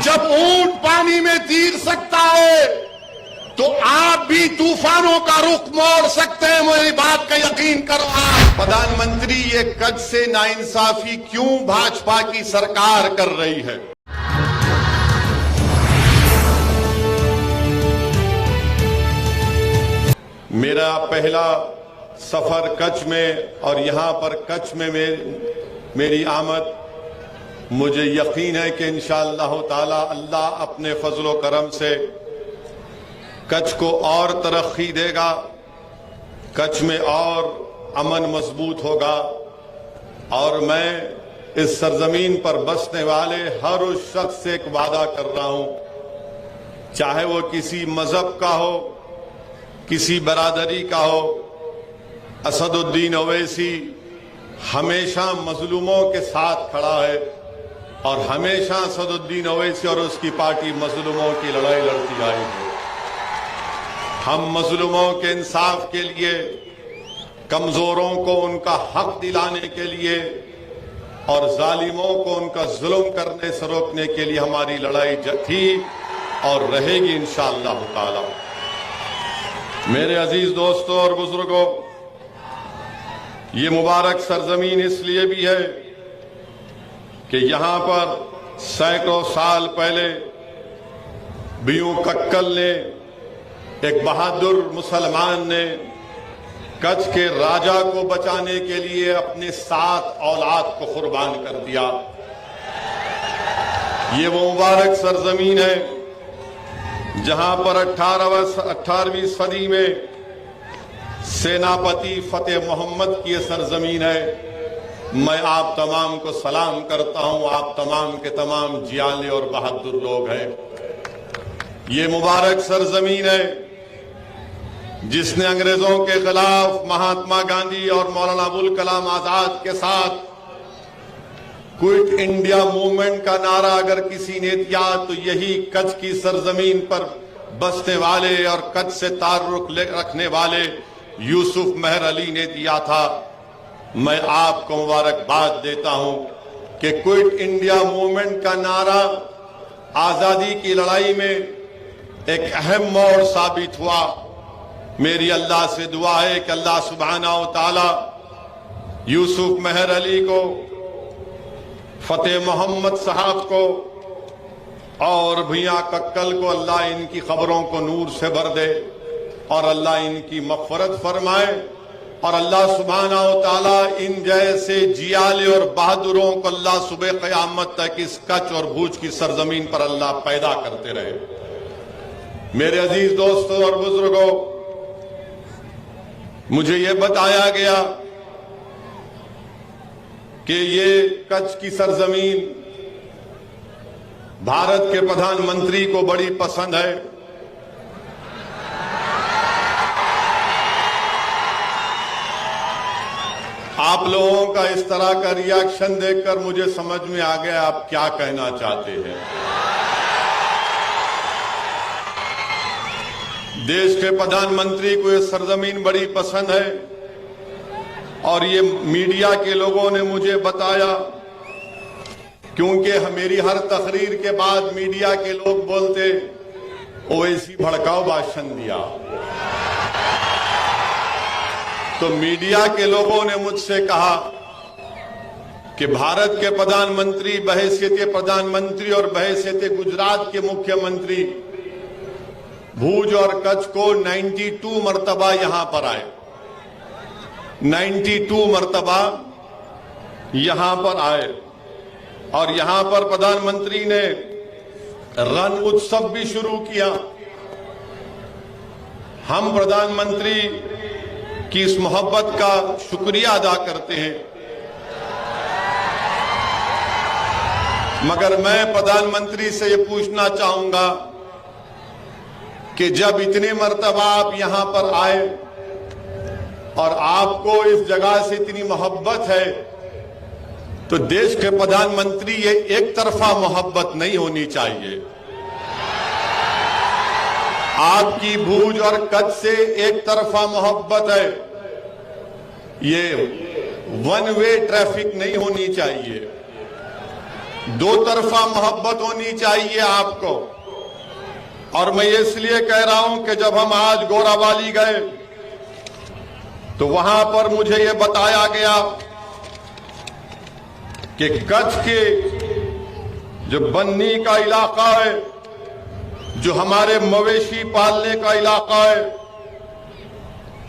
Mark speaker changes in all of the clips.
Speaker 1: जब ऊंट पानी में तैर सकता है तो आप भी तूफानों का रुख मोड़ सकते हैं। मेरी बात का यकीन करो आप। प्रधानमंत्री, ये कच्छ से नाइंसाफी क्यों भाजपा की सरकार कर रही है? मेरा पहला सफर कच्छ में और यहां पर कच्छ में मेरी आमद, मुझे यकीन है कि इंशाअल्लाह ताला अल्लाह अपने फजलो करम से कच्छ को और तरक्की देगा, कच्छ में और अमन मजबूत होगा। और मैं इस सरजमीन पर बसने वाले हर उस शख्स से एक वादा कर रहा हूं, चाहे वो किसी मजहब का हो, किसी बरादरी का हो, असदुद्दीन ओवैसी हमेशा मजलूमों के साथ खड़ा है और हमेशा असदुद्दीन ओवैसी और उसकी पार्टी मजलूमों की लड़ाई लड़ती आई है। हम मजलूमों के इंसाफ के लिए, कमजोरों को उनका हक दिलाने के लिए और जालिमों को उनका जुल्म करने से रोकने के लिए हमारी लड़ाई थी और रहेगी इंशाअल्लाह ताला। मेरे अजीज दोस्तों और बुजुर्गों, ये मुबारक सरजमीन इसलिए भी है कि यहां पर सैकड़ों साल पहले बीयू कक्कल ने, एक बहादुर मुसलमान ने कच्छ के राजा को बचाने के लिए अपने 7 औलाद को कुर्बान कर दिया। ये वो मुबारक सरजमीन है जहां पर 18वीं सदी में सेनापति फतेह मोहम्मद की सरजमीन है। मैं आप तमाम को सलाम करता हूं। आप तमाम के तमाम जियाले और बहादुर लोग हैं। ये मुबारक सरजमीन है जिसने अंग्रेजों के खिलाफ महात्मा गांधी और मौलाना अबुल कलाम आजाद के साथ क्विट इंडिया मूवमेंट का नारा अगर किसी ने दिया तो यही कच्छ की सरजमीन पर बसने वाले और कच्छ से ताल्लुक रखने वाले यूसुफ मेहर अली ने दिया था। मैं आपको मुबारकबाद देता हूं कि क्विट इंडिया मूवमेंट का नारा आजादी की लड़ाई में एक अहम मोड़ साबित हुआ। मेरी अल्लाह से दुआ है कि अल्लाह सुब्हाना व तआला यूसुफ मेहर अली को, फतेह मोहम्मद साहब को और भैया कक्कल को अल्लाह इनकी खबरों को नूर से भर दे और अल्लाह इनकी मग़फ़िरत फरमाए और अल्लाह सुब्हाना व तआला इन जैसे जियाले और बहादुरों को अल्लाह सुबह क़यामत तक इस कच्छ और भूज की सरजमीन पर अल्लाह पैदा करते रहे। मेरे अजीज दोस्तों और बुजुर्गों, मुझे ये बताया गया कि ये कच्छ की सरजमीन भारत के प्रधानमंत्री को बड़ी पसंद है। आप लोगों का इस तरह का रिएक्शन देखकर मुझे समझ में आ गया आप क्या कहना चाहते हैं। देश के प्रधानमंत्री को ये सरजमीन बड़ी पसंद है और ये मीडिया के लोगों ने मुझे बताया, क्योंकि मेरी हर तकरीर के बाद मीडिया के लोग बोलते ओवैसी भड़काऊ भाषण दिया, तो मीडिया के लोगों ने मुझसे कहा कि भारत के प्रधानमंत्री बहैसियत प्रधानमंत्री और बहैसियत गुजरात के मुख्यमंत्री भूज और कच्छ को 92 मरतबा यहां पर आए, 92 मरतबा यहां पर आए और यहां पर प्रधानमंत्री ने रण उत्सव भी शुरू किया। हम प्रधानमंत्री की इस मोहब्बत का शुक्रिया अदा करते हैं, मगर मैं प्रधानमंत्री से ये पूछना चाहूंगा कि जब इतने मर्तबा आप यहां पर आए और आपको इस जगह से इतनी मोहब्बत है, तो देश के प्रधानमंत्री ये एक तरफा मोहब्बत नहीं होनी चाहिए। आपकी भूज और कच्छ से एक तरफा मोहब्बत है, ये वन वे ट्रैफिक नहीं होनी चाहिए। दो तरफा मोहब्बत होनी चाहिए आपको। और मैं इसलिए कह रहा हूं कि जब हम आज गोरावाली गए तो वहां पर मुझे यह बताया गया कि कच्छ के जो बन्नी का इलाका है, जो हमारे मवेशी पालने का इलाका है,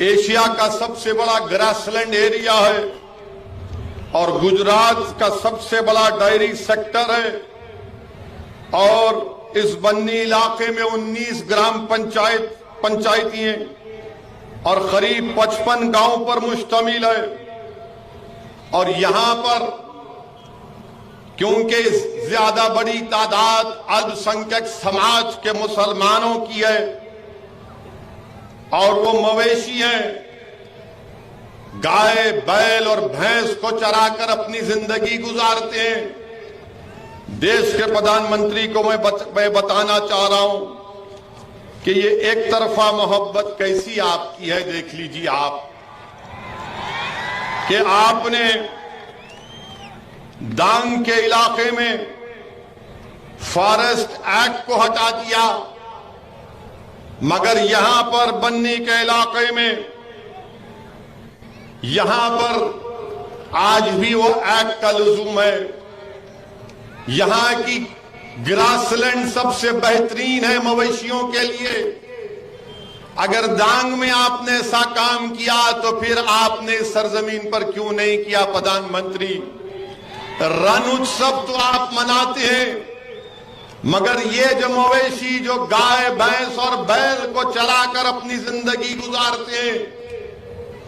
Speaker 1: एशिया का सबसे बड़ा ग्रासलैंड एरिया है और गुजरात का सबसे बड़ा डायरी सेक्टर है। और इस बन्नी इलाके में 19 ग्राम पंचायती हैं और करीब 55 गांव पर मुश्तमिल है। और यहां पर क्योंकि ज्यादा बड़ी तादाद अल्पसंख्यक समाज के मुसलमानों की है और वो मवेशी हैं, गाय बैल और भैंस को चराकर अपनी जिंदगी गुजारते हैं। देश के प्रधानमंत्री को मैं बताना चाह रहा हूं कि ये एक तरफा मोहब्बत कैसी आपकी है। देख लीजिए आप कि आपने डांग के इलाके में फॉरेस्ट एक्ट को हटा दिया, मगर यहां पर बन्नी के इलाके में यहां पर आज भी वो एक्ट का लुज़ूम है। यहां की ग्रासलैंड सबसे बेहतरीन है मवेशियों के लिए। अगर डांग में आपने ऐसा काम किया तो फिर आपने सरजमीन पर क्यों नहीं किया प्रधानमंत्री? रण उत्सव तो आप मनाते हैं, मगर ये जो मवेशी जो गाय भैंस और बैल को चराकर अपनी जिंदगी गुजारते हैं,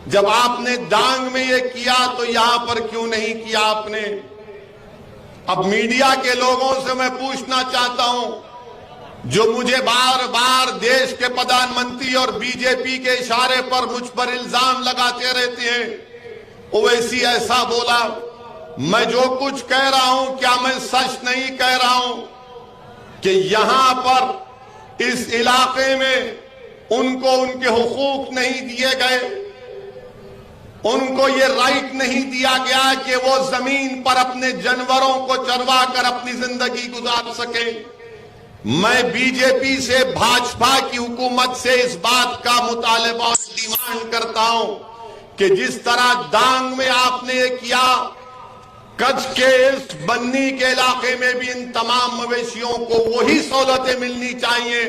Speaker 1: जब आपने डांग में ये किया तो यहां पर क्यों नहीं किया आपने? अब मीडिया के लोगों से मैं पूछना चाहता हूं, जो मुझे बार बार देश के प्रधानमंत्री और बीजेपी के इशारे पर मुझ पर इल्जाम लगाते रहते हैं, ओवैसी ऐसा बोला। मैं जो कुछ कह रहा हूं, क्या मैं सच नहीं कह रहा हूं कि यहां पर इस इलाके में उनको उनके हुकूक नहीं दिए गए, उनको ये राइट नहीं दिया गया कि वो जमीन पर अपने जानवरों को चरवा कर अपनी जिंदगी गुजार सके। मैं बीजेपी से, भाजपा की हुकूमत से इस बात का मुतालबा और डिमांड करता हूं कि जिस तरह डांग में आपने किया, कच्छ के इस बन्नी के इलाके में भी इन तमाम मवेशियों को वही सहूलतें मिलनी चाहिए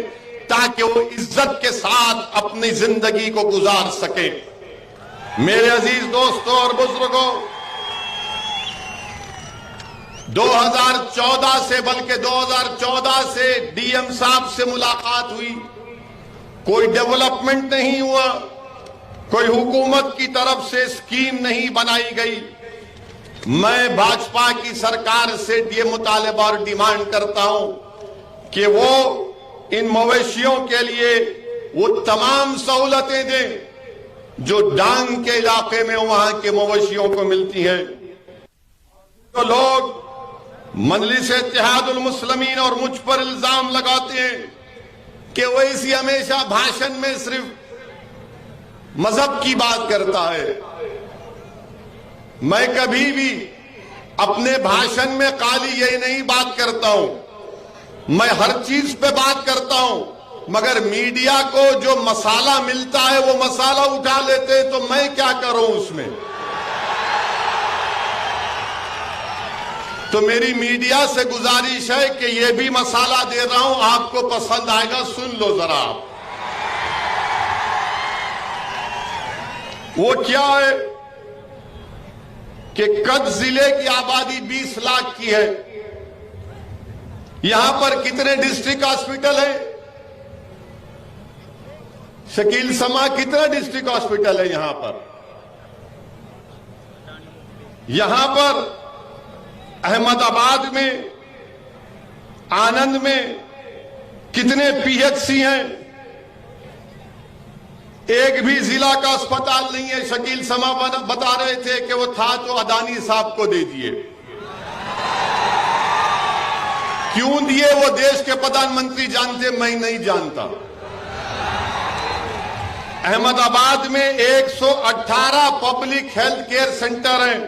Speaker 1: ताकि वो इज्जत के साथ अपनी जिंदगी को गुजार सके। मेरे अजीज दोस्तों और बुजुर्गों, 2014 से, बल्कि 2014 से डीएम साहब से मुलाकात हुई, कोई डेवलपमेंट नहीं हुआ, कोई हुकूमत की तरफ से स्कीम नहीं बनाई गई। मैं भाजपा की सरकार से ये मुतालबा और डिमांड करता हूं कि वो इन मवेशियों के लिए वो तमाम सहूलतें दें जो डांग के इलाके में वहां के मवेशियों को मिलती हैं। तो लोग मजलिस इत्तेहादुल मुस्लिमीन और मुझ पर इल्जाम लगाते हैं कि वैसी हमेशा भाषण में सिर्फ मजहब की बात करता है। मैं कभी भी अपने भाषण में खाली यही नहीं बात करता हूं, मैं हर चीज पे बात करता हूं, मगर मीडिया को जो मसाला मिलता है वो मसाला उठा लेते हैं, तो मैं क्या करूं उसमें? तो मेरी मीडिया से गुजारिश है कि ये भी मसाला दे रहा हूं, आपको पसंद आएगा, सुन लो जरा आप। वो क्या है कि कच्छ जिले की आबादी 20 लाख की है। यहां पर कितने डिस्ट्रिक्ट हॉस्पिटल है? शकील समा, कितना डिस्ट्रिक्ट हॉस्पिटल है यहां पर? यहां पर अहमदाबाद में, आनंद में कितने पीएचसी हैं? एक भी जिला का अस्पताल नहीं है। शकील समा बता रहे थे कि वो था तो अदानी साहब को दे दिए। क्यों दिए वो देश के प्रधानमंत्री जानते, मैं नहीं जानता। अहमदाबाद में 118 पब्लिक हेल्थ केयर सेंटर हैं।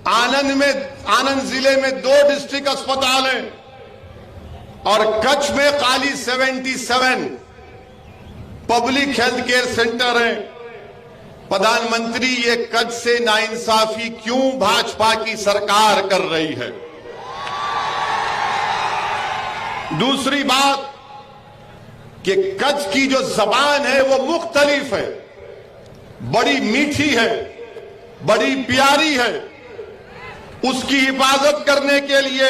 Speaker 1: आनंद जिले में 2 डिस्ट्रिक्ट अस्पताल हैं और कच्छ में खाली 77 पब्लिक हेल्थ केयर सेंटर हैं। प्रधानमंत्री, ये कच्छ से नाइंसाफी क्यों भाजपा की सरकार कर रही है? दूसरी बात कि कच्छ की जो जबान है वो मुख्तलिफ है, बड़ी मीठी है, बड़ी प्यारी है। उसकी हिफाजत करने के लिए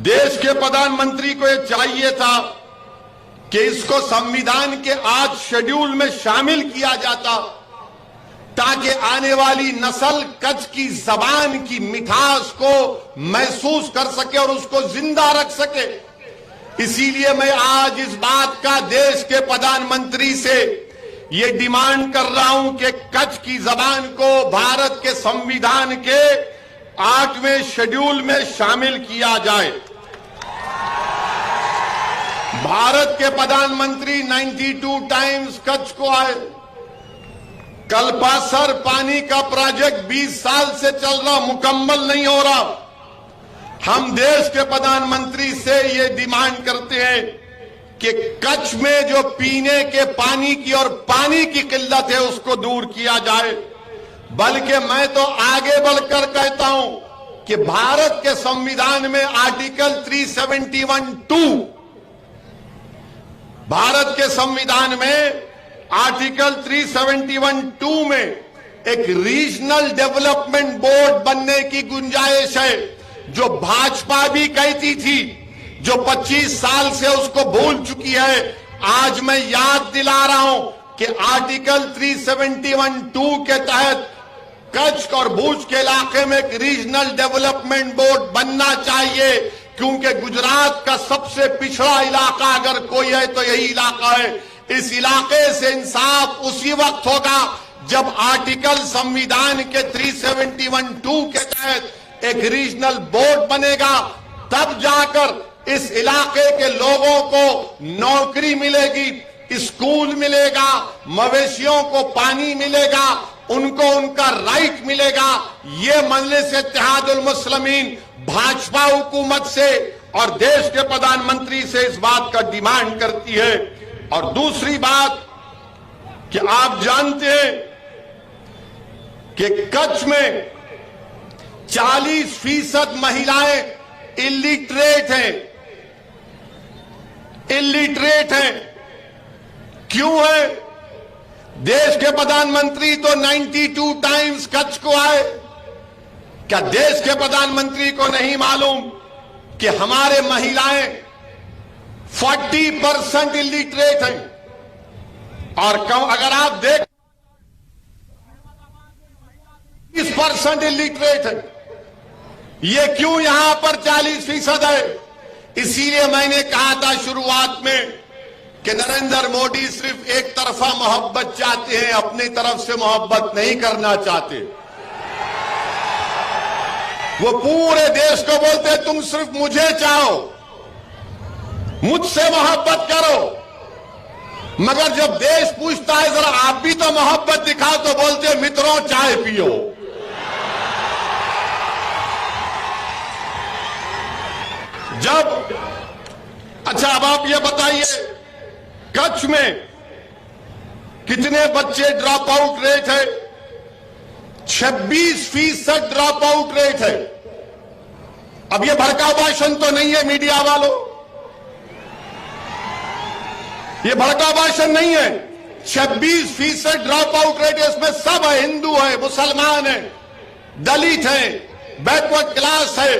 Speaker 1: देश के प्रधानमंत्री को यह चाहिए था कि इसको संविधान के आज शेड्यूल में शामिल किया जाता, ताकि आने वाली नस्ल कच्छ की जबान की मिठास को महसूस कर सके और उसको जिंदा रख सके। इसीलिए मैं आज इस बात का देश के प्रधानमंत्री से ये डिमांड कर रहा हूं कि कच्छ की जबान को भारत के संविधान के 8वें शेड्यूल में शामिल किया जाए। भारत के प्रधानमंत्री 92 टाइम्स कच्छ को आए। कल्पासर पानी का प्रोजेक्ट 20 साल से चल रहा, मुकम्मल नहीं हो रहा। हम देश के प्रधानमंत्री से ये डिमांड करते हैं कि कच्छ में जो पीने के पानी की और पानी की किल्लत है उसको दूर किया जाए। बल्कि मैं तो आगे बढ़कर कहता हूं कि भारत के संविधान में आर्टिकल 371(2) भारत के संविधान में आर्टिकल 371(2) में एक रीजनल डेवलपमेंट बोर्ड बनने की गुंजाइश है, जो भाजपा भी कहती थी, जो 25 साल से उसको भूल चुकी है। आज मैं याद दिला रहा हूं कि आर्टिकल 371(2) के तहत कच्छ और भुज के इलाके में एक रीजनल डेवलपमेंट बोर्ड बनना चाहिए, क्योंकि गुजरात का सबसे पिछड़ा इलाका अगर कोई है तो यही इलाका है। इस इलाके से इंसाफ उसी वक्त होगा जब आर्टिकल संविधान के 371(2) के तहत एक रीजनल बोर्ड बनेगा, तब जाकर इस इलाके के लोगों को नौकरी मिलेगी, स्कूल मिलेगा, मवेशियों को पानी मिलेगा, उनको उनका राइट मिलेगा। ये मजलिस इत्तेहादुल मुस्लिमीन भाजपा हुकूमत से और देश के प्रधानमंत्री से इस बात का डिमांड करती है। और दूसरी बात कि आप जानते हैं कि कच्छ में 40% महिलाएं इलिटरेट हैं। क्यों है? देश के प्रधानमंत्री तो 92 टाइम्स कच्छ को आए। क्या देश के प्रधानमंत्री को नहीं मालूम कि हमारे महिलाएं 40% इलिटरेट हैं? और अगर आप देख 20% इलिटरेट है। ये क्यों यहां पर 40% है? इसीलिए मैंने कहा था शुरुआत में कि नरेंद्र मोदी सिर्फ एक तरफा मोहब्बत चाहते हैं, अपनी तरफ से मोहब्बत नहीं करना चाहते। वो पूरे देश को बोलते हैं तुम सिर्फ मुझे चाहो, मुझसे मोहब्बत करो, मगर जब देश पूछता है जरा आप भी तो मोहब्बत दिखाओ, तो बोलते मित्रों चाय पियो। अच्छा अब आप ये बताइए कच्छ में कितने बच्चे ड्रॉप आउट रेट है? 26% ड्रॉप आउट रेट है। अब ये भड़काऊ भाषण तो नहीं है मीडिया वालों, ये भड़काऊ भाषण नहीं है। 26% ड्रॉप आउट रेट है। इसमें सब है, हिंदू है, मुसलमान है, दलित है, बैकवर्ड क्लास है,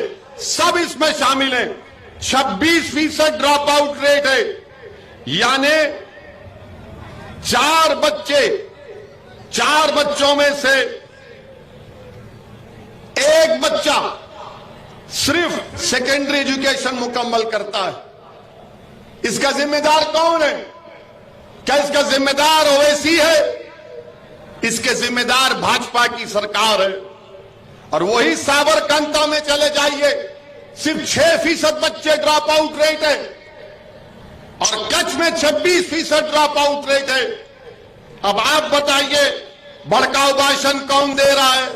Speaker 1: सब इसमें शामिल है। 26% ड्रॉप आउट रेट है। यानी 4 बच्चों में से एक बच्चा सिर्फ सेकेंडरी एजुकेशन मुकम्मल करता है। इसका जिम्मेदार कौन है? क्या इसका जिम्मेदार ओवैसी है? इसके जिम्मेदार भाजपा की सरकार है। और वही साबरकांता में चले जाइए, सिर्फ 6% बच्चे ड्रॉप आउट रेट है और कच्छ में 26% ड्रॉप आउट रेट है। अब आप बताइए भड़काऊ भाषण कौन दे रहा है?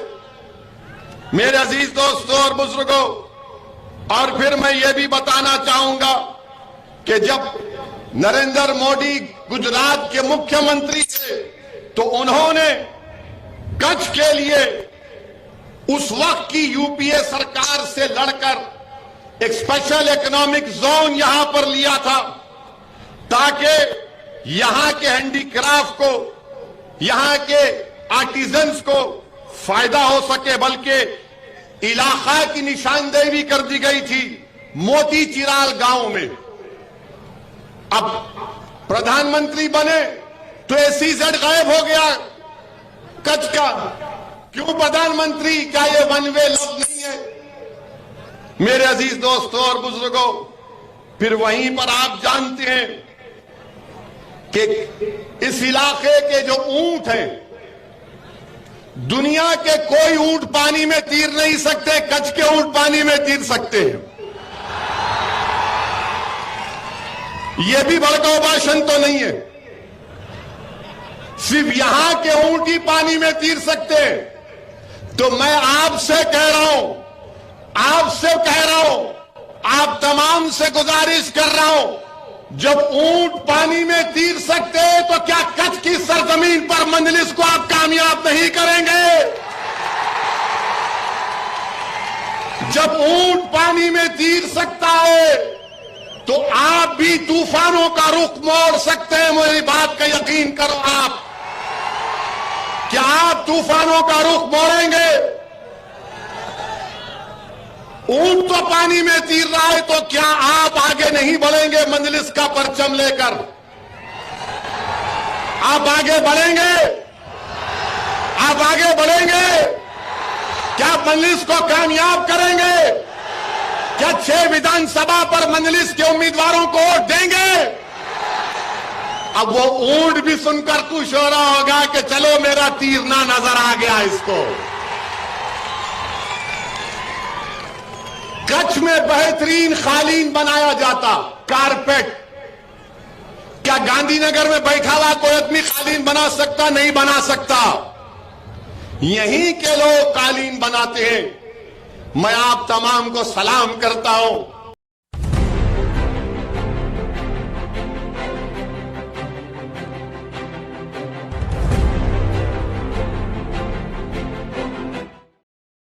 Speaker 1: मेरे अजीज दोस्तों और बुजुर्गों, और फिर मैं ये भी बताना चाहूंगा कि जब नरेंद्र मोदी गुजरात के मुख्यमंत्री थे तो उन्होंने कच्छ के लिए उस वक्त की यूपीए सरकार से लड़कर एक स्पेशल इकोनॉमिक जोन यहां पर लिया था ताकि यहां के हैंडीक्राफ्ट को, यहां के आर्टिजन्स को फायदा हो सके। बल्कि इलाका की निशानदेही कर दी गई थी मोती चिराल गांव में। अब प्रधानमंत्री बने तो एसीजेड गायब हो गया कच्छ का। क्यों प्रधानमंत्री? क्या ये वन वे लव नहीं है? मेरे अजीज दोस्तों और बुजुर्गों, फिर वहीं पर आप जानते हैं कि इस इलाके के जो ऊंट हैं, दुनिया के कोई ऊंट पानी में तीर नहीं सकते, कच्छ के ऊंट पानी में तीर सकते हैं। यह भी भड़काऊ भाषण तो नहीं है, सिर्फ यहां के ऊंट ही पानी में तीर सकते हैं। तो मैं आपसे कह रहा हूं, आप तमाम से गुजारिश कर रहा हूं, जब ऊंट पानी में तीर सकते हैं तो क्या कच्छ की सरजमीन पर मंजलिस को आप कामयाब नहीं करेंगे? जब ऊंट पानी में तीर सकता है तो आप भी तूफानों का रुख मोड़ सकते हैं। मेरी बात का यकीन करो आप, क्या आप तूफानों का रुख मोड़ेंगे? ऊंट तो पानी में तीर रहा है तो क्या आप आगे नहीं बढ़ेंगे मजलिस का परचम लेकर? आप आगे बढ़ेंगे? आप आगे बढ़ेंगे? क्या मजलिस को कामयाब करेंगे? क्या 6 विधानसभा पर मजलिस के उम्मीदवारों को वोट देंगे? अब वो ऊंट भी सुनकर खुश हो रहा होगा कि चलो मेरा तीर ना नजर आ गया इसको। कच्छ में बेहतरीन कालीन बनाया जाता, कारपेट। क्या गांधीनगर में बैठा हुआ कोई आदमी कालीन बना सकता? नहीं बना सकता। यहीं के लोग कालीन बनाते हैं। मैं आप तमाम को सलाम करता हूं।